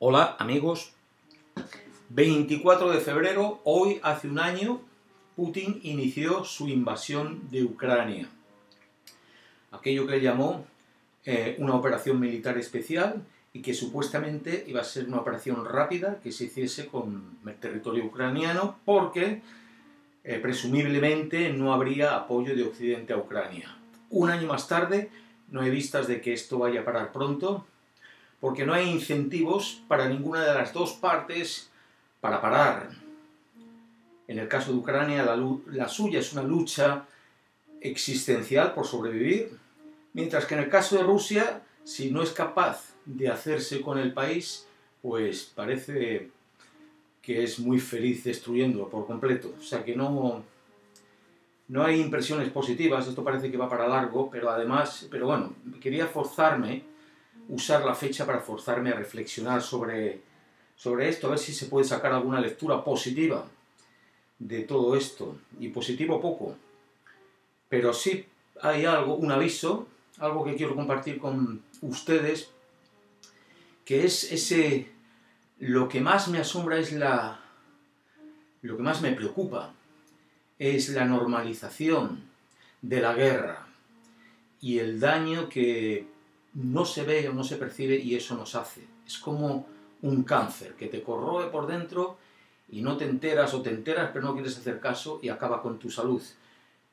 Hola amigos, 24 de febrero, hoy hace un año, Putin inició su invasión de Ucrania. Aquello que él llamó una operación militar especial y que supuestamente iba a ser una operación rápida que se hiciese con el territorio ucraniano porque presumiblemente no habría apoyo de Occidente a Ucrania. Un año más tarde, no hay vistas de que esto vaya a parar pronto, porque no hay incentivos para ninguna de las dos partes para parar. En el caso de Ucrania, la suya es una lucha existencial por sobrevivir, mientras que en el caso de Rusia, si no es capaz de hacerse con el país, pues parece que es muy feliz destruyéndolo por completo. O sea que no hay impresiones positivas, esto parece que va para largo, pero bueno, quería usar la fecha para forzarme a reflexionar sobre esto, a ver si se puede sacar alguna lectura positiva de todo esto, y positivo poco, pero sí hay un aviso, algo que quiero compartir con ustedes, que es lo que más me asombra lo que más me preocupa, es la normalización de la guerra y el daño que no se ve o no se percibe y eso nos hace. Es como un cáncer que te corroe por dentro y no te enteras o te enteras pero no quieres hacer caso y acaba con tu salud.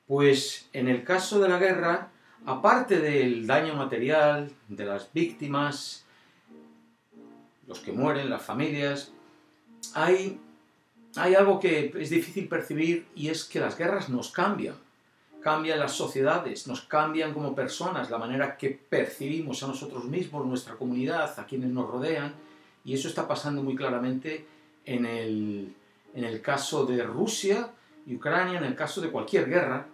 Pues en el caso de la guerra, aparte del daño material, de las víctimas, los que mueren, las familias, hay algo que es difícil percibir y es que las guerras nos cambian las sociedades, nos cambian como personas, la manera que percibimos a nosotros mismos, nuestra comunidad, a quienes nos rodean, y eso está pasando muy claramente en el caso de Rusia y Ucrania, en el caso de cualquier guerra.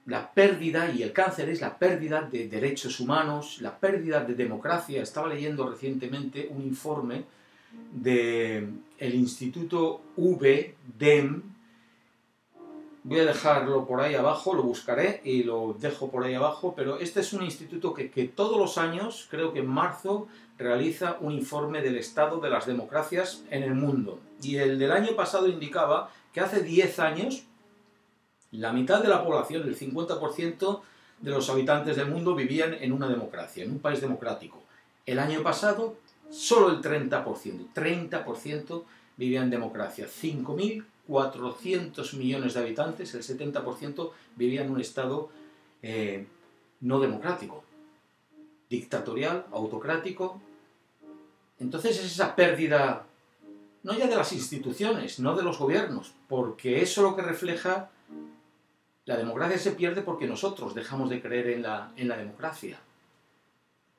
La pérdida, y el cáncer es la pérdida de derechos humanos, la pérdida de democracia. Estaba leyendo recientemente un informe del Instituto VDEM. Voy a dejarlo por ahí abajo, lo buscaré y lo dejo por ahí abajo, pero este es un instituto que todos los años, creo que en marzo, realiza un informe del estado de las democracias en el mundo. Y el del año pasado indicaba que hace 10 años, la mitad de la población, el 50% de los habitantes del mundo vivían en una democracia, en un país democrático. El año pasado, solo el 30% vivían en democracia. 5.400 millones de habitantes, el 70% vivían en un estado no democrático, dictatorial, autocrático. Entonces es esa pérdida, no ya de las instituciones, no de los gobiernos, porque eso lo que refleja, la democracia se pierde porque nosotros dejamos de creer en la democracia.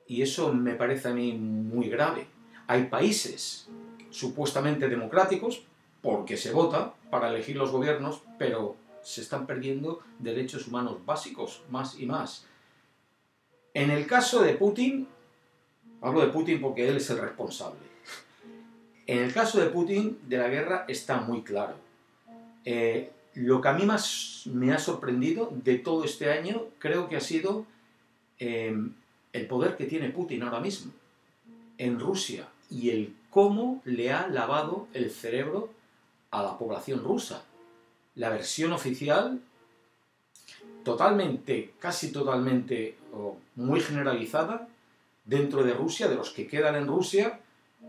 Y eso me parece a mí muy grave. Hay países supuestamente democráticos, porque se vota para elegir los gobiernos, pero se están perdiendo derechos humanos básicos, más y más. En el caso de Putin, hablo de Putin porque él es el responsable. En el caso de Putin, de la guerra, está muy claro. Lo que a mí más me ha sorprendido de todo este año, creo que ha sido el poder que tiene Putin ahora mismo en Rusia y el cómo le ha lavado el cerebro a la población rusa. La versión oficial, casi totalmente o muy generalizada dentro de Rusia, de los que quedan en Rusia,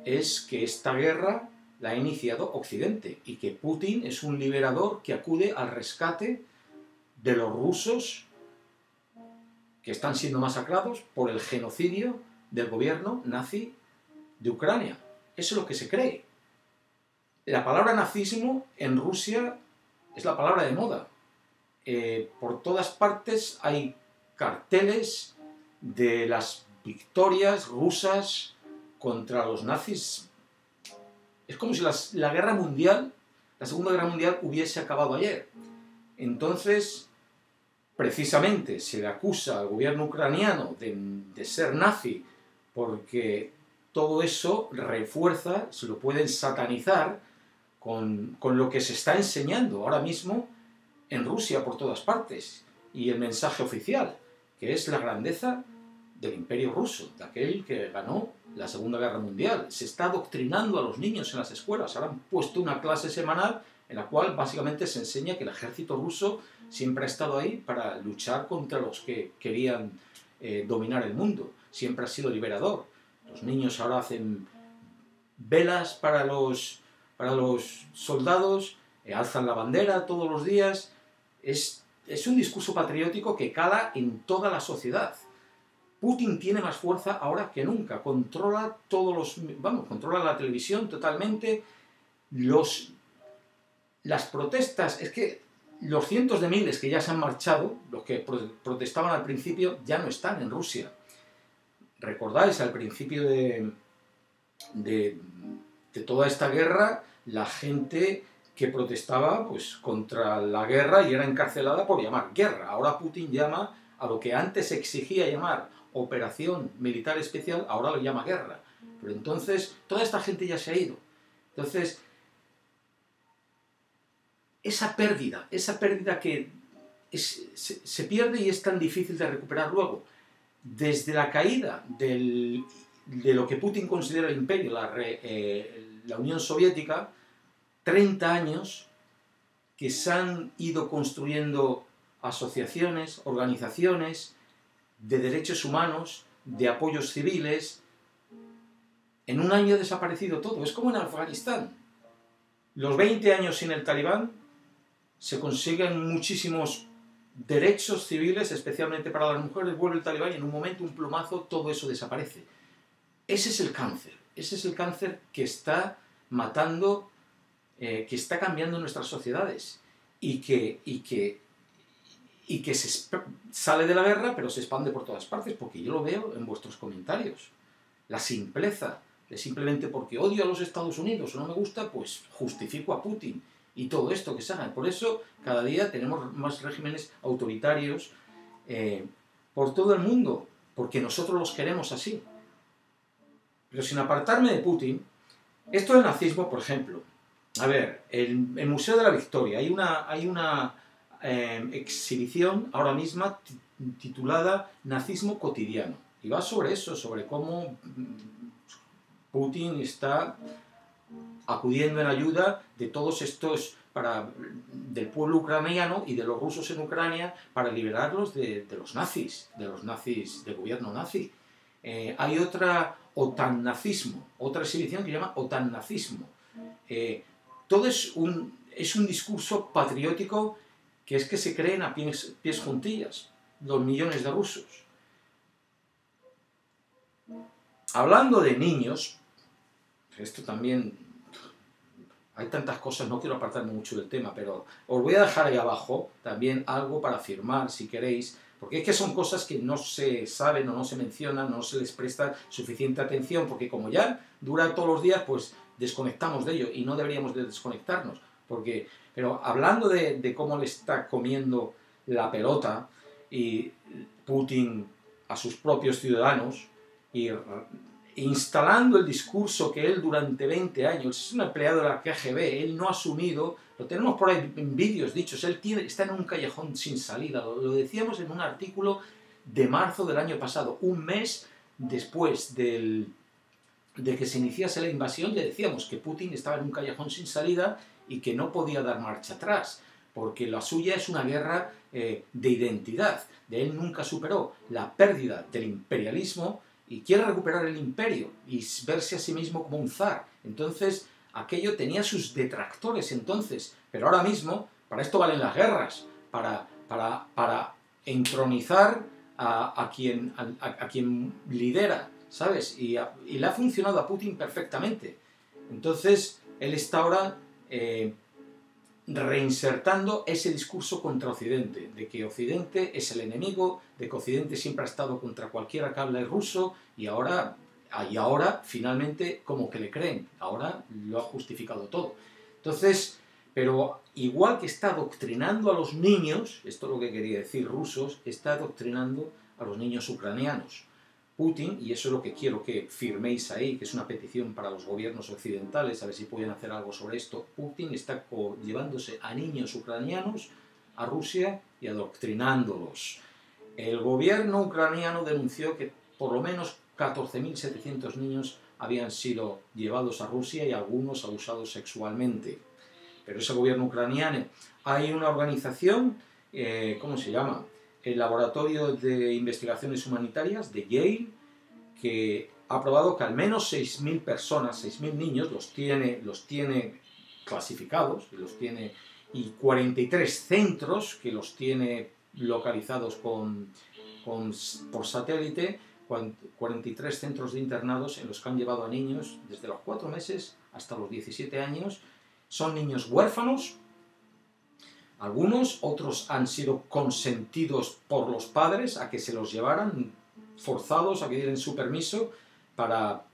es que esta guerra la ha iniciado Occidente y que Putin es un liberador que acude al rescate de los rusos que están siendo masacrados por el genocidio del gobierno nazi de Ucrania. Eso es lo que se cree. La palabra nazismo en Rusia es la palabra de moda. Por todas partes hay carteles de las victorias rusas contra los nazis. Es como si la Segunda Guerra Mundial hubiese acabado ayer. Entonces, precisamente se le acusa al gobierno ucraniano de ser nazi porque todo eso refuerza, se lo pueden satanizar con lo que se está enseñando ahora mismo en Rusia por todas partes y el mensaje oficial, que es la grandeza del Imperio Ruso, de aquel que ganó la Segunda Guerra Mundial. Se está adoctrinando a los niños en las escuelas. Ahora han puesto una clase semanal en la cual básicamente se enseña que el ejército ruso siempre ha estado ahí para luchar contra los que querían dominar el mundo. Siempre ha sido liberador. Los niños ahora hacen velas para los soldados, alzan la bandera todos los días. Es un discurso patriótico que cala en toda la sociedad. Putin tiene más fuerza ahora que nunca, controla controla la televisión totalmente, las protestas, es que los cientos de miles que ya se han marchado, los que protestaban al principio, ya no están en Rusia. ¿Recordáis al principio de toda esta guerra, la gente que protestaba pues, contra la guerra y era encarcelada por llamar guerra? Ahora Putin llama a lo que antes exigía llamar operación militar especial, ahora lo llama guerra. Pero entonces, toda esta gente ya se ha ido. Entonces, esa pérdida que se pierde y es tan difícil de recuperar luego, desde la caída de lo que Putin considera el imperio, la Unión Soviética, 30 años que se han ido construyendo asociaciones, organizaciones de derechos humanos, de apoyos civiles. En un año ha desaparecido todo. Es como en Afganistán. Los 20 años sin el Talibán se consiguen muchísimos derechos civiles, especialmente para las mujeres. Vuelve el Talibán y en un momento, un plumazo, todo eso desaparece. Ese es el cáncer. Ese es el cáncer que está matando, que está cambiando nuestras sociedades y que sale de la guerra, pero se expande por todas partes, porque yo lo veo en vuestros comentarios. La simpleza, de simplemente porque odio a los Estados Unidos o no me gusta, pues justifico a Putin y todo esto que se haga. Por eso cada día tenemos más regímenes autoritarios por todo el mundo, porque nosotros los queremos así. Pero sin apartarme de Putin, esto del nazismo, por ejemplo, a ver, el Museo de la Victoria, hay una exhibición ahora misma titulada Nazismo cotidiano, y va sobre eso, sobre cómo Putin está acudiendo en ayuda de todos estos, del pueblo ucraniano y de los rusos en Ucrania, para liberarlos de los nazis, del gobierno nazi. Hay otra OTAN-nazismo, otra exhibición que se llama OTAN-nazismo. Todo es un discurso patriótico que es que se creen a pies juntillas los millones de rusos. Hablando de niños, esto también, hay tantas cosas, no quiero apartarme mucho del tema, pero os voy a dejar ahí abajo también algo para firmar si queréis, porque es que son cosas que no se saben o no se mencionan, no se les presta suficiente atención, porque como ya dura todos los días, pues desconectamos de ello y no deberíamos de desconectarnos. Pero hablando de cómo le está comiendo la pelota y Putin a sus propios ciudadanos y instalando el discurso que él durante 20 años, es un empleado de la KGB, él no ha asumido, lo tenemos por ahí en vídeos dichos, él está en un callejón sin salida, lo decíamos en un artículo de marzo del año pasado, un mes después de que se iniciase la invasión, le decíamos que Putin estaba en un callejón sin salida y que no podía dar marcha atrás, porque la suya es una guerra de identidad, de él nunca superó la pérdida del imperialismo y quiere recuperar el imperio y verse a sí mismo como un zar. Entonces, aquello tenía sus detractores entonces, pero ahora mismo, para esto valen las guerras, para entronizar a quien lidera, ¿sabes? Y le ha funcionado a Putin perfectamente. Entonces, él está ahora reinsertando ese discurso contra Occidente, de que Occidente es el enemigo, de que Occidente siempre ha estado contra cualquiera que hable ruso, y ahora finalmente como que le creen, ahora lo ha justificado todo. Entonces, pero igual que está adoctrinando a los niños, esto es lo que quería decir, rusos, está adoctrinando a los niños ucranianos. Putin, y eso es lo que quiero que firméis ahí, que es una petición para los gobiernos occidentales, a ver si pueden hacer algo sobre esto, Putin está llevándose a niños ucranianos a Rusia y adoctrinándolos. El gobierno ucraniano denunció que por lo menos 14.700 niños habían sido llevados a Rusia y algunos abusados sexualmente. Pero ese gobierno ucraniano, hay una organización, ¿cómo se llama? El Laboratorio de Investigaciones Humanitarias de Yale, que ha probado que al menos 6.000 personas, 6.000 niños, los tiene clasificados, y 43 centros que los tiene localizados por satélite, 43 centros de internados en los que han llevado a niños desde los 4 meses hasta los 17 años. Son niños huérfanos, algunos, otros han sido consentidos por los padres a que se los llevaran, forzados a que dieran su permiso. Para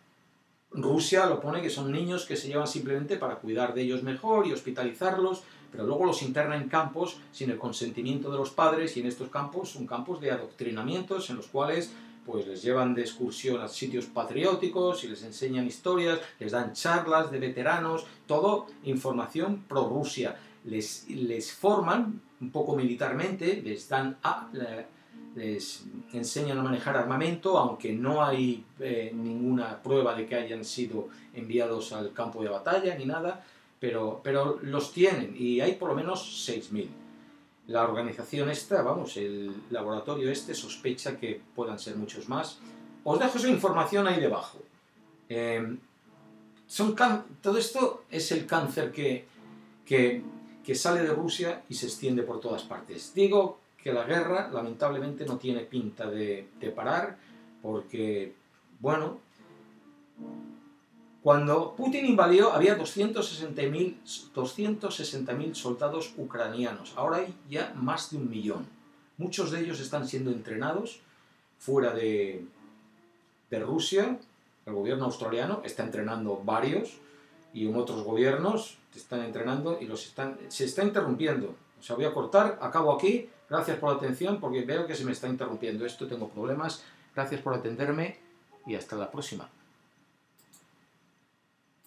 Rusia lo pone que son niños que se llevan simplemente para cuidar de ellos mejor y hospitalizarlos, pero luego los interna en campos sin el consentimiento de los padres, y en estos campos son campos de adoctrinamientos en los cuales pues les llevan de excursión a sitios patrióticos y les enseñan historias, les dan charlas de veteranos, todo información pro Rusia. Les forman un poco militarmente, les enseñan a manejar armamento, aunque no hay ninguna prueba de que hayan sido enviados al campo de batalla ni nada, pero los tienen, y hay por lo menos 6.000. La organización esta, vamos, el laboratorio este sospecha que puedan ser muchos más. Os dejo esa información ahí debajo. Todo esto es el cáncer que sale de Rusia y se extiende por todas partes. Digo que la guerra, lamentablemente, no tiene pinta de parar, porque, bueno, cuando Putin invadió había 260.000 soldados ucranianos. Ahora hay ya más de 1 millón. Muchos de ellos están siendo entrenados fuera de Rusia. El gobierno australiano está entrenando varios, y en otros gobiernos están entrenando y se está interrumpiendo. O sea, voy a cortar, acabo aquí. Gracias por la atención, porque veo que se me está interrumpiendo esto, tengo problemas. Gracias por atenderme y hasta la próxima.